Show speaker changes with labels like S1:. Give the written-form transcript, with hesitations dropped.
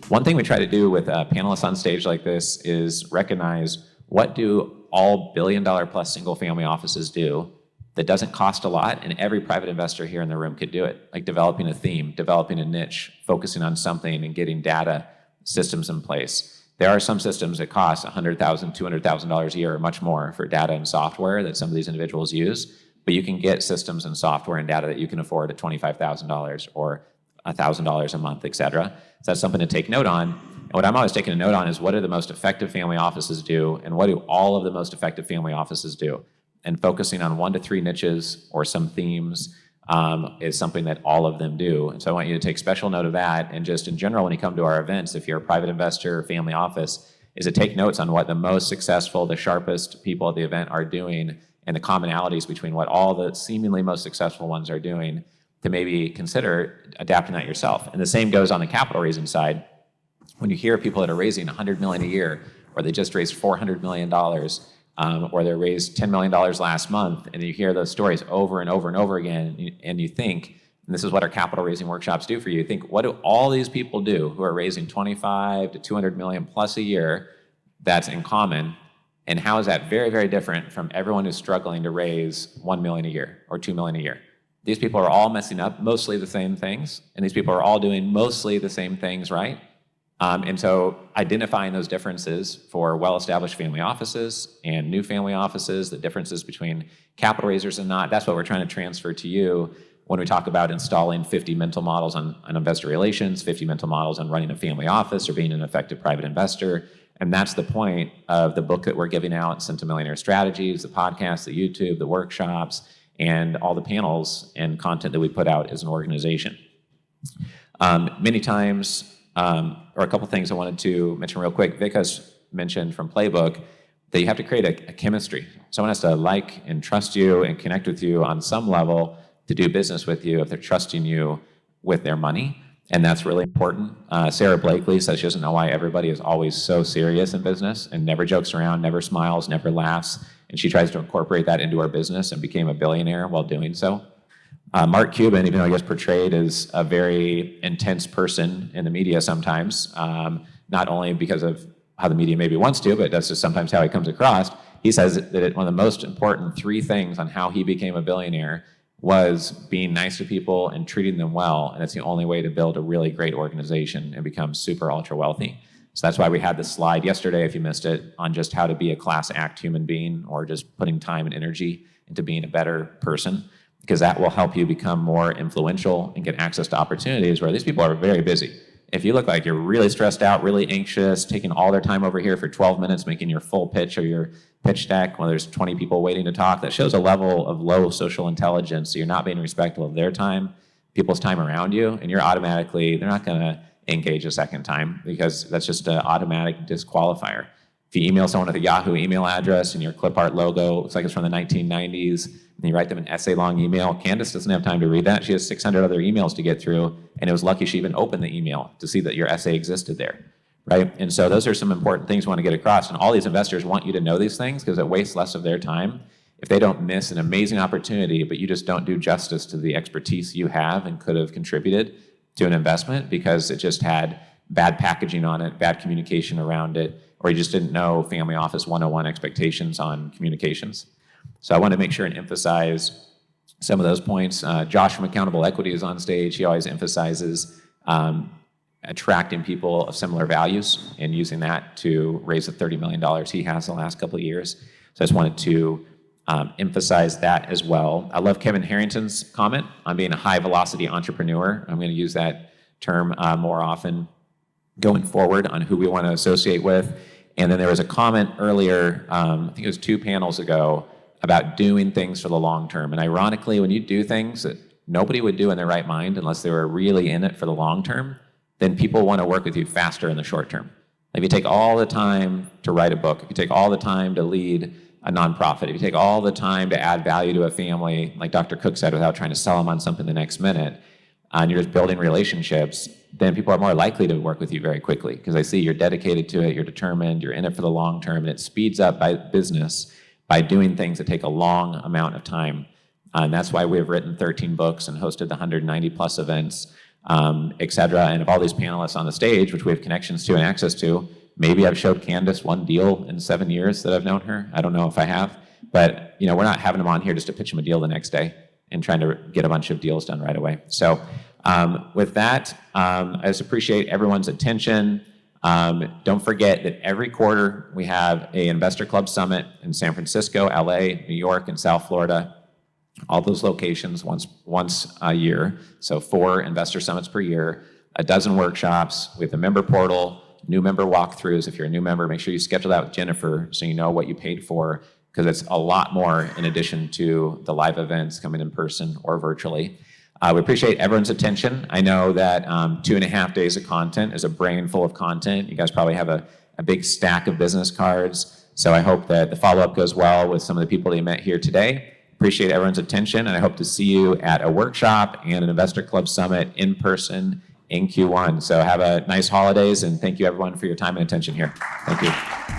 S1: One thing we try to do with panelists on stage like this is recognize, what do all billion-dollar plus single-family offices do that doesn't cost a lot, and every private investor here in the room could do it, like developing a theme, developing a niche, focusing on something, and getting data systems in place. There are some systems that cost $100,000, $200,000 a year or much more for data and software that some of these individuals use, but you can get systems and software and data that you can afford at $25,000 or $1,000 a month, et cetera. So that's something to take note on. And what I'm always taking a note on is, what do the most effective family offices do, and what do all of the most effective family offices do? And focusing on 1 to 3 niches or some themes is something that all of them do. And so I want you to take special note of that. And just in general, when you come to our events, if you're a private investor or family office, is to take notes on what the most successful, the sharpest people at the event are doing, and the commonalities between what all the seemingly most successful ones are doing, to maybe consider adapting that yourself. And the same goes on the capital raising side. When you hear people that are raising $100 million a year, or they just raised $400 million, or they raised $10 million last month, and you hear those stories over and over and over again, and you think, and this is what our capital raising workshops do for you, think, what do all these people do who are raising 25 to 200 million plus a year that's in common, and how is that very, very different from everyone who's struggling to raise 1 million a year or 2 million a year? These people are all messing up mostly the same things, and these people are all doing mostly the same things right. And so identifying those differences for well-established family offices and new family offices, the differences between capital raisers and not, that's what we're trying to transfer to you when we talk about installing 50 mental models on investor relations, 50 mental models on running a family office or being an effective private investor. And that's the point of the book that we're giving out, Centimillionaire Strategies, the podcast, the YouTube, the workshops, and all the panels and content that we put out as an organization. Many times, or a couple things I wanted to mention real quick. Vic has mentioned from Playbook that you have to create a chemistry. Someone has to like and trust you and connect with you on some level to do business with you if they're trusting you with their money. And that's really important. Sarah Blakely says she doesn't know why everybody is always so serious in business and never jokes around, never smiles, never laughs. And she tries to incorporate that into her business and became a billionaire while doing so. Mark Cuban, even though he gets portrayed as a very intense person in the media sometimes, not only because of how the media maybe wants to, but that's just sometimes how he comes across. He says that one of the most important 3 things on how he became a billionaire was being nice to people and treating them well, and it's the only way to build a really great organization and become super ultra wealthy. So that's why we had this slide yesterday, if you missed it, on just how to be a class act human being, or just putting time and energy into being a better person, because that will help you become more influential and get access to opportunities where these people are very busy. If you look like you're really stressed out, really anxious, taking all their time over here for 12 minutes, making your full pitch or your pitch deck when there's 20 people waiting to talk, that shows a level of low social intelligence. So you're not being respectful of their time, people's time around you, and you're automatically, they're not gonna engage a second time, because that's just an automatic disqualifier. If you email someone with a Yahoo email address and your clip art logo looks like it's from the 1990s, and you write them an essay-long email, Candace doesn't have time to read that. She has 600 other emails to get through, and it was lucky she even opened the email to see that your essay existed there, right? And so those are some important things we want to get across, and all these investors want you to know these things because it wastes less of their time if they don't miss an amazing opportunity, but you just don't do justice to the expertise you have and could have contributed to an investment because it just had bad packaging on it, bad communication around it, or you just didn't know Family Office 101 expectations on communications. So I want to make sure and emphasize some of those points. Josh from Accountable Equity is on stage. He always emphasizes attracting people of similar values and using that to raise the $30 million he has the last couple of years. So I just wanted to emphasize that as well. I love Kevin Harrington's comment on being a high velocity entrepreneur. I'm going to use that term more often going forward on who we want to associate with. And then there was a comment earlier, I think it was 2 panels ago, about doing things for the long term. And ironically, when you do things that nobody would do in their right mind unless they were really in it for the long term, then people want to work with you faster in the short term. If you take all the time to write a book, if you take all the time to lead a nonprofit, if you take all the time to add value to a family, like Dr. Cook said, without trying to sell them on something the next minute, and you're just building relationships, then people are more likely to work with you very quickly because they see you're dedicated to it, you're determined, you're in it for the long term, and it speeds up business by doing things that take a long amount of time. And that's why we have written 13 books and hosted the 190 plus events et cetera. And of all these panelists on the stage, which we have connections to and access to, maybe I've showed Candace one deal in 7 years that I've known her. I don't know if I have, but we're not having them on here just to pitch them a deal the next day and trying to get a bunch of deals done right away. So with that, I just appreciate everyone's attention. Don't forget that every quarter we have an Investor Club Summit in San Francisco, LA, New York, and South Florida. All those locations once a year. So 4 investor summits per year, a dozen workshops with a member portal, new member walkthroughs. If you're a new member, make sure you schedule that with Jennifer so you know what you paid for, because it's a lot more in addition to the live events coming in person or virtually. We appreciate everyone's attention. I know that 2.5 days of content is a brain full of content. You guys probably have a big stack of business cards. So I hope that the follow-up goes well with some of the people that you met here today. Appreciate everyone's attention, and I hope to see you at a workshop and an Investor Club Summit in person in Q1. So have a nice holidays, and thank you everyone for your time and attention here. Thank you.